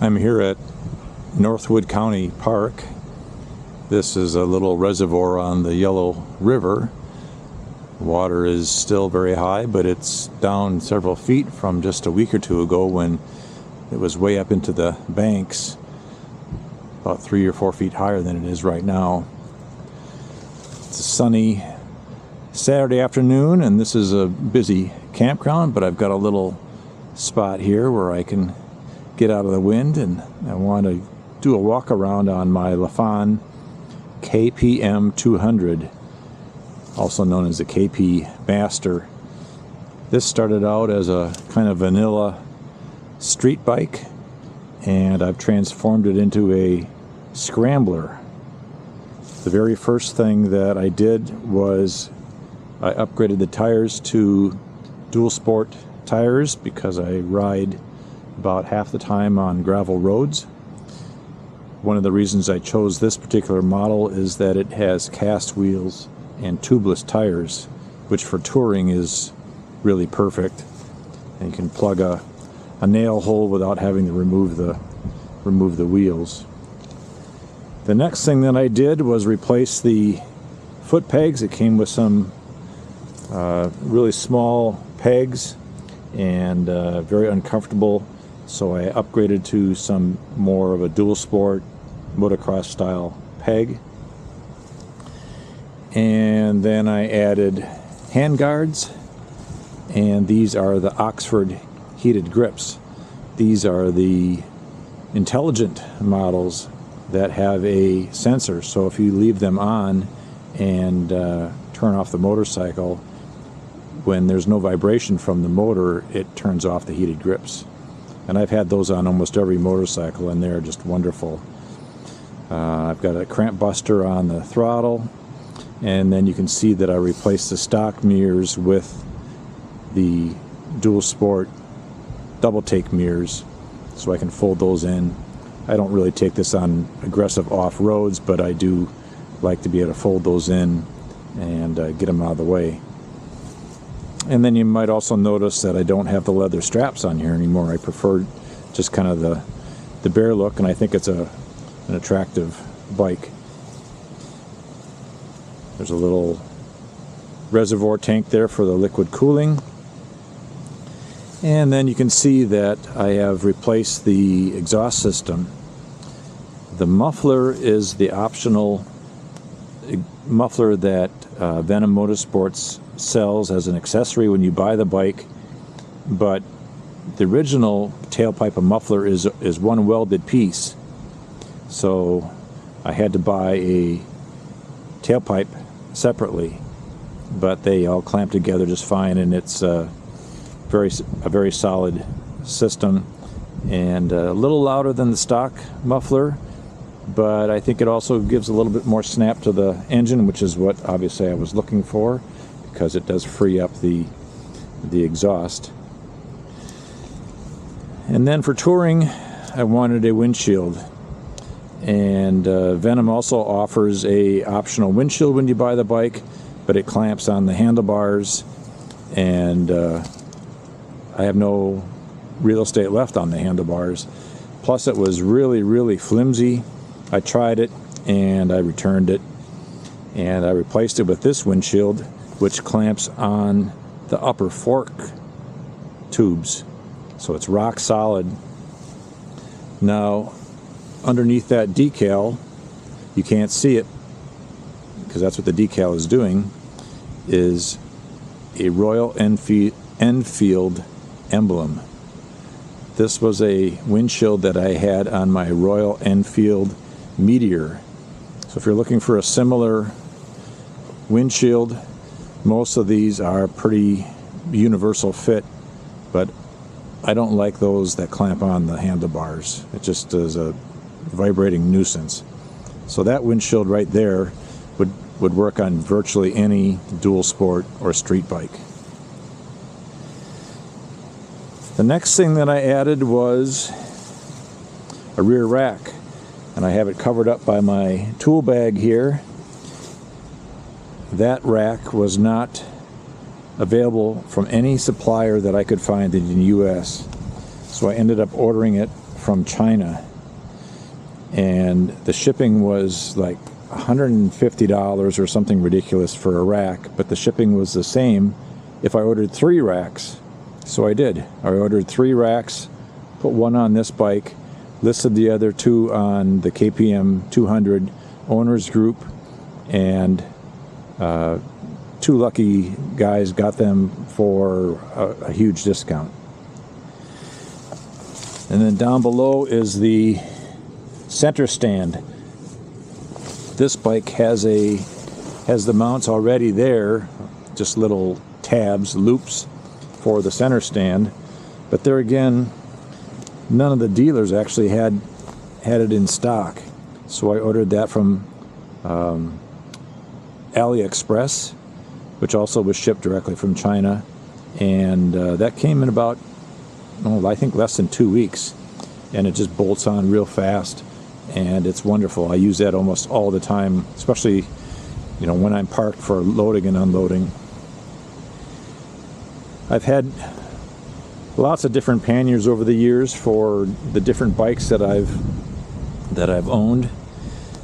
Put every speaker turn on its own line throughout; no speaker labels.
I'm here at Northwood County Park. This is a little reservoir on the Yellow River. Water is still very high, but it's down several feet from just a week or two ago when it was way up into the banks, about 3 or 4 feet higher than it is right now. It's a sunny Saturday afternoon, and this is a busy campground, but I've got a little spot here where I can get out of the wind, and I want to do a walk around on my Lifan KPM200, also known as the KP Master. This started out as a kind of vanilla street bike, and I've transformed it into a scrambler. The very first thing that I did was I upgraded the tires to dual sport tires because I ride about half the time on gravel roads. One of the reasons I chose this particular model is that it has cast wheels and tubeless tires, which for touring is really perfect. And you can plug a nail hole without having to remove the wheels. The next thing that I did was replace the foot pegs. It came with some really small pegs and very uncomfortable, so I upgraded to some more of a dual sport motocross style peg. And then I added hand guards, and these are the Oxford heated grips. These are the intelligent models that have a sensor, so if you leave them on and turn off the motorcycle, when there's no vibration from the motor, it turns off the heated grips. And I've had those on almost every motorcycle, and they're just wonderful. I've got a cramp buster on the throttle, and then you can see that I replaced the stock mirrors with the dual sport double take mirrors, so I can fold those in. I don't really take this on aggressive off-roads, but I do like to be able to fold those in and get them out of the way. And then you might also notice that I don't have the leather straps on here anymore. I prefer just kind of the bare look, and I think it's an attractive bike. There's a little reservoir tank there for the liquid cooling. And then you can see that I have replaced the exhaust system. The muffler is the optional muffler that Venom Motorsports sells as an accessory when you buy the bike, but the original tailpipe and muffler is one welded piece. So I had to buy a tailpipe separately, but they all clamp together just fine, and it's a very solid system, and a little louder than the stock muffler, but I think it also gives a little bit more snap to the engine, which is what obviously I was looking for, because it does free up the exhaust. And then for touring, I wanted a windshield, and Venom also offers a optional windshield when you buy the bike, but it clamps on the handlebars, and I have no real estate left on the handlebars. Plus it was really flimsy. I tried it and I returned it, and I replaced it with this windshield, which clamps on the upper fork tubes, so it's rock solid. Now underneath that decal, you can't see it because that's what the decal is doing, is a Royal Enfield emblem. This was a windshield that I had on my Royal Enfield Meteor. So if you're looking for a similar windshield, most of these are pretty universal fit, but I don't like those that clamp on the handlebars. It just is a vibrating nuisance. So that windshield right there would work on virtually any dual sport or street bike. The next thing that I added was a rear rack, and I have it covered up by my tool bag here. That rack was not available from any supplier that I could find in the US, so I ended up ordering it from China, and the shipping was like $150 or something ridiculous for a rack, but the shipping was the same if I ordered 3 racks. So I did. I ordered 3 racks, put one on this bike, listed the other 2 on the KPM200 owners group, and 2 lucky guys got them for a huge discount. And then down below is the center stand. This bike has the mounts already there, just little tabs, loops for the center stand. But there again, none of the dealers actually had it in stock. So I ordered that from AliExpress, which also was shipped directly from China. And that came in about, I think less than 2 weeks. And it just bolts on real fast. And it's wonderful. I use that almost all the time, especially, when I'm parked for loading and unloading. I've had lots of different panniers over the years for the different bikes that I've owned.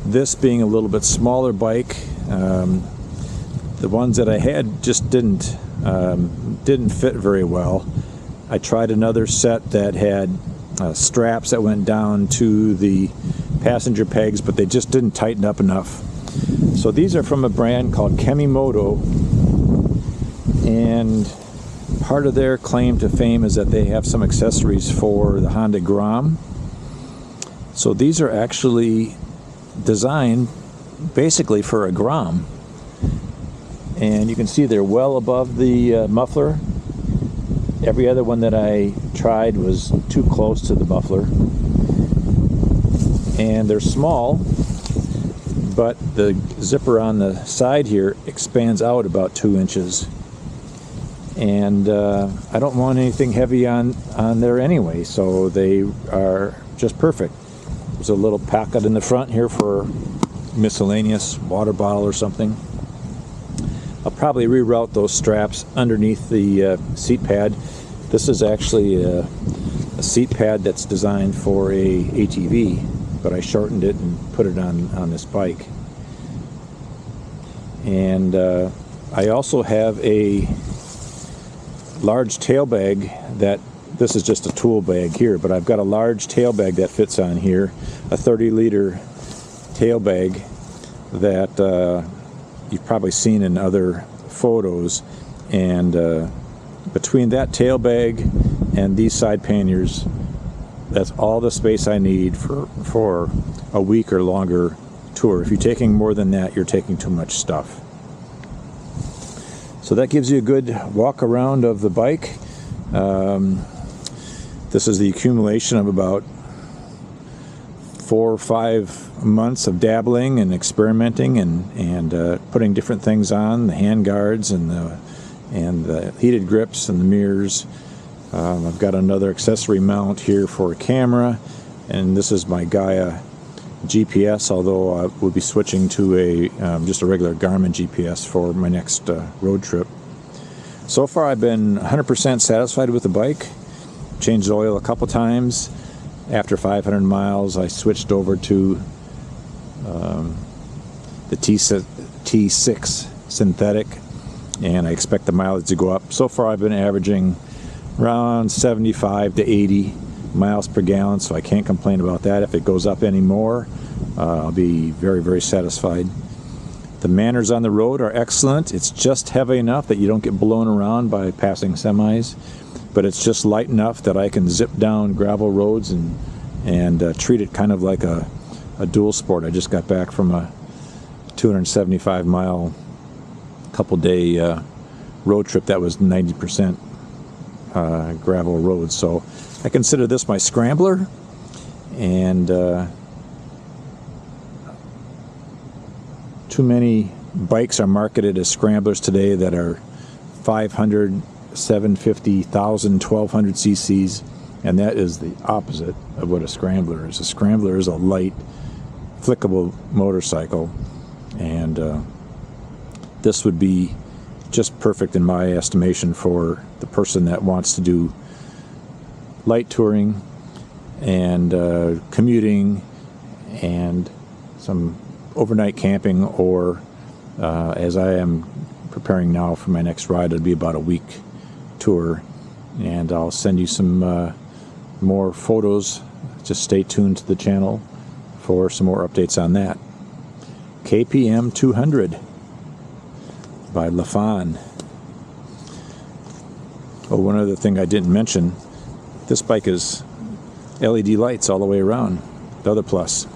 This being a little bit smaller bike, the ones that I had just didn't fit very well. I tried another set that had straps that went down to the passenger pegs, but they just didn't tighten up enough. So these are from a brand called Kemimoto, and part of their claim to fame is that they have some accessories for the Honda Gram. So these are actually designed basically for a Gram, and you can see they're well above the muffler. Every other one that I tried was too close to the muffler. And they're small, but the zipper on the side here expands out about 2 inches. And I don't want anything heavy on there anyway, so they are just perfect. There's a little pocket in the front here for miscellaneous water bottle or something. I'll probably reroute those straps underneath the seat pad. This is actually a seat pad that's designed for a ATV, but I shortened it and put it on this bike. And I also have a large tail bag that, this is just a tool bag here, but I've got a large tail bag that fits on here, a 30-liter tail bag that you've probably seen in other photos. And between that tail bag and these side panniers, that's all the space I need for a week or longer tour. If you're taking more than that, you're taking too much stuff. So that gives you a good walk around of the bike. This is the accumulation of about 4 or 5 months of dabbling and experimenting and putting different things on, the hand guards and the heated grips and the mirrors. I've got another accessory mount here for a camera, and this is my Gaia GPS, although I will be switching to just a regular Garmin GPS for my next road trip. So far I've been 100% satisfied with the bike. Changed oil a couple times. After 500 miles I switched over to the T6 synthetic, and I expect the mileage to go up. So far I've been averaging around 75 to 80 miles per gallon, so I can't complain about that. If it goes up any more, I'll be very, very satisfied. The manners on the road are excellent. It's just heavy enough that you don't get blown around by passing semis, but it's just light enough that I can zip down gravel roads and treat it kind of like a dual sport. I just got back from a 275 mile couple day road trip that was 90% gravel roads. So I consider this my Scrambler, and too many bikes are marketed as Scramblers today that are 500, 750, 1,000, 1,200 cc's, and that is the opposite of what a Scrambler is. A Scrambler is a light, flickable motorcycle, and this would be just perfect in my estimation for the person that wants to do light touring and commuting and some overnight camping, or as I am preparing now for my next ride, it'll be about a week tour, and I'll send you some more photos. Just stay tuned to the channel for some more updates on that. KPM200 by Lifan. Oh, one other thing I didn't mention, this bike is LED lights all the way around, the other plus.